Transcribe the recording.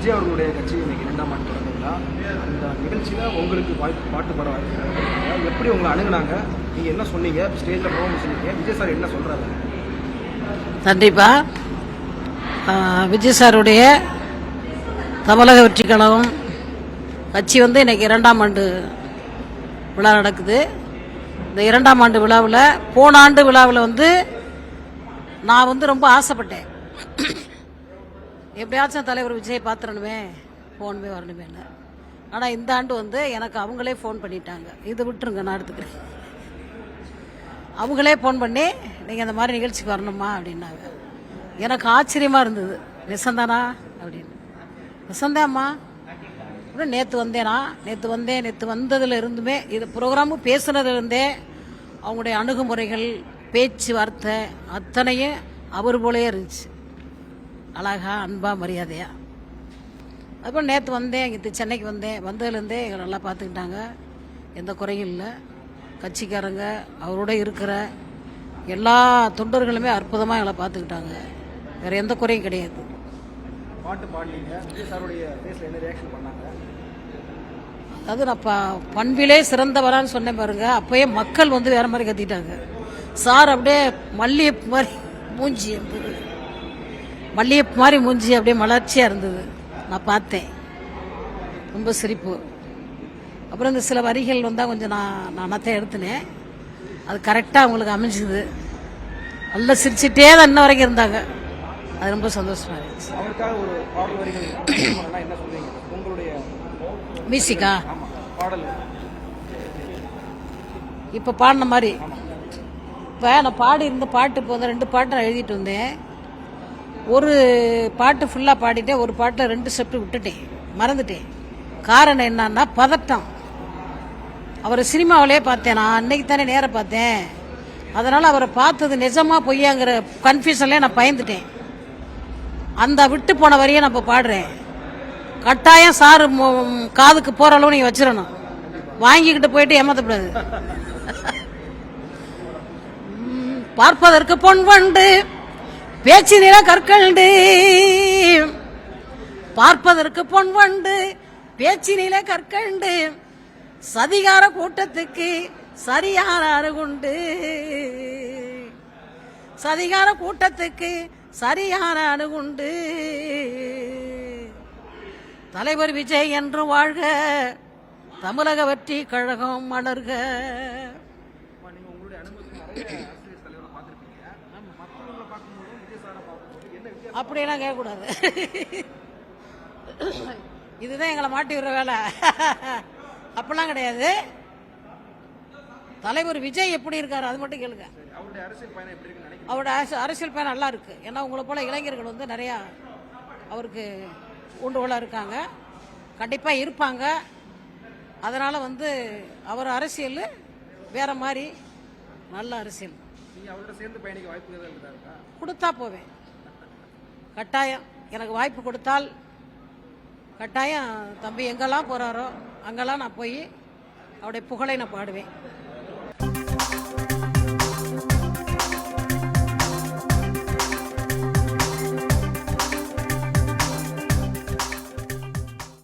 விஜய் அவர்களுடைய கட்சி இன்னைக்கு 2ஆம் ஆண்டு தொடங்க விழா. அந்த நிகழ்ச்சியில் உங்களுக்கு பாட்டு பாட வாய்ப்பு எப்படி உங்களை அணுகுனாங்க? நீங்கள் என்ன சொன்னீங்க? ஸ்டேஜில் பர்ஃபார்மன்ஸ் சொன்னீங்க. விஜய் சார் என்ன சொல்கிறாரு? கண்டிப்பா விஜய் சாருடைய தமிழக வெற்றி கழகம் கட்சி வந்து இன்னைக்கு 2ஆம் ஆண்டு விழா நடக்குது. இந்த 2ஆம் ஆண்டு விழாவில் போன ஆண்டு விழாவில் வந்து நான் வந்து ரொம்ப ஆசைப்பட்டேன், எப்படியாச்சும் தலைவர் விஜய் பார்த்துடணுமே, ஃபோனுமே வரணுமே. ஆனால் இந்த ஆண்டு வந்து எனக்கு அவங்களே ஃபோன் பண்ணிட்டாங்க. இது விட்டுருங்க, நான் எடுத்துக்கிறேன். அவங்களே ஃபோன் பண்ணி நீங்கள் இந்த மாதிரி நிகழ்ச்சிக்கு வரணுமா அப்படின்னாங்க. எனக்கு ஆச்சரியமாக இருந்தது. நிசந்தானா அப்படின்னு. நிசந்தாம்மா அப்படின்னு நேற்று வந்தேனா, நேற்று வந்ததுல இருந்துமே இது ப்ரோக்ராமு பேசுனதுலேருந்தே அவங்களுடைய அணுகுமுறைகள் பேச்சுவார்த்தை அத்தனையும் அவர் போலயே இருந்துச்சு. அழகா அன்பா மரியாதையா. அதுபோல் நேற்று வந்தேன், இங்கே சென்னைக்கு வந்ததுலேருந்தே எங்களை நல்லா பார்த்துக்கிட்டாங்க. எந்த குறையும் இல்லை. கட்சிக்காரங்க அவரோட இருக்கிற எல்லா தொண்டர்களுமே அற்புதமாக எங்களை பார்த்துக்கிட்டாங்க. வேறு எந்த குறையும் கிடையாது. பாட்டு பாடினீங்க, விஜய் சாருடைய ஃபேஸில் என்ன ரியாக்ஷன் பண்ணாங்க? அது நான் பண்பிலே சிறந்தவரான்னு சொன்னேன் பாருங்க. அப்போயே மக்கள் வந்து வேற மாதிரி கத்திட்டாங்க. சார் அப்படியே மல்லிகைப்பூ மாதிரி மூஞ்சி இருந்தது, மல்லிகைப்பூ மாதிரி மூஞ்சி அப்படியே மலர்ச்சியாக இருந்தது. நான் பார்த்தேன், ரொம்ப சிரிப்பு. அப்புறம் இந்த சில வரிகள் வந்தால் கொஞ்சம் நான் எடுத்துனேன். அது கரெக்டாக அவங்களுக்கு அமைஞ்சுது. நல்லா சிரிச்சுட்டே தான் இன்ன வரைக்கும் இருந்தாங்க. அது ரொம்ப சந்தோஷமா இருந்துச்சு. அவருக்காக ஒரு பாடல் வரிகள் என்ன சொல்றீங்க? உங்களுடைய மியூசிக்கா பாடல் இப்போ பாடின மாதிரி. இப்போ நான் பாடி இருந்த பாட்டு, இப்போ வந்து 2 பாட்டு நான் எழுதிட்டு வந்தேன். ஒரு பாட்டு ஃபுல்லாக பாடிட்டேன், ஒரு பாட்டில் 2 ஸ்டெப் விட்டுட்டேன், மறந்துட்டேன். காரணம் என்னன்னா பதட்டம். அவரை சினிமாவிலே பார்த்தேன், நான் அன்னைக்கு தானே நேராக பார்த்தேன். அதனால் அவரை பார்த்தது நிஜமா பொய்யாங்கிற கன்ஃபியூஷன்லேயே நான் பயந்துட்டேன். அந்த விட்டு போன வரியை நான் இப்போ பாடுறேன். கட்டாயம் சாரு காதுக்கு போகிற அளவு நீங்கள் வச்சிடணும், வாங்கிக்கிட்டு போயிட்டு ஏமாத்தக்கூடாது. பார்ப்பதற்கு பொன் வண்டு பேச்சு நில கற்கண்டு, பார்ப்பதற்கு பொன் வண்டு பேச்சு நில கற்கண்டு, சதிகார கூட்டத்துக்கு சரியான அணுகுண்டு, சதிகார கூட்டத்துக்கு சரியான அணுகுண்டு. தலைவர் விஜய் என்று வாழ்க, தமிழக வெற்றி கழகம் மலர்க. அப்படியெல்லாம் கேட்கக்கூடாது. இதுதான் எங்களை மாட்டி விடுற வேலை. அப்பெல்லாம் கிடையாது. தலைவர் விஜய் எப்படி இருக்காரு அது மட்டும் கேளுங்க. அவருடைய அரசியல் பயணம் நல்லா இருக்கு. ஏன்னா உங்களை போல இளைஞர்கள் வந்து நிறையா அவருக்கு ஊண்டுகோலாக இருக்காங்க, கண்டிப்பாக இருப்பாங்க. அதனால வந்து அவர் அரசியல் வேற மாதிரி நல்ல அரசியல். கொடுத்தா போவேன், கட்டாயம். எனக்கு வாய்ப்பு கொடுத்தால் கட்டாயம் தம்பி எங்கெல்லாம் போறாரோ அங்கெல்லாம் நான் போய் அவருடைய புகழை நான் பாடுவேன்.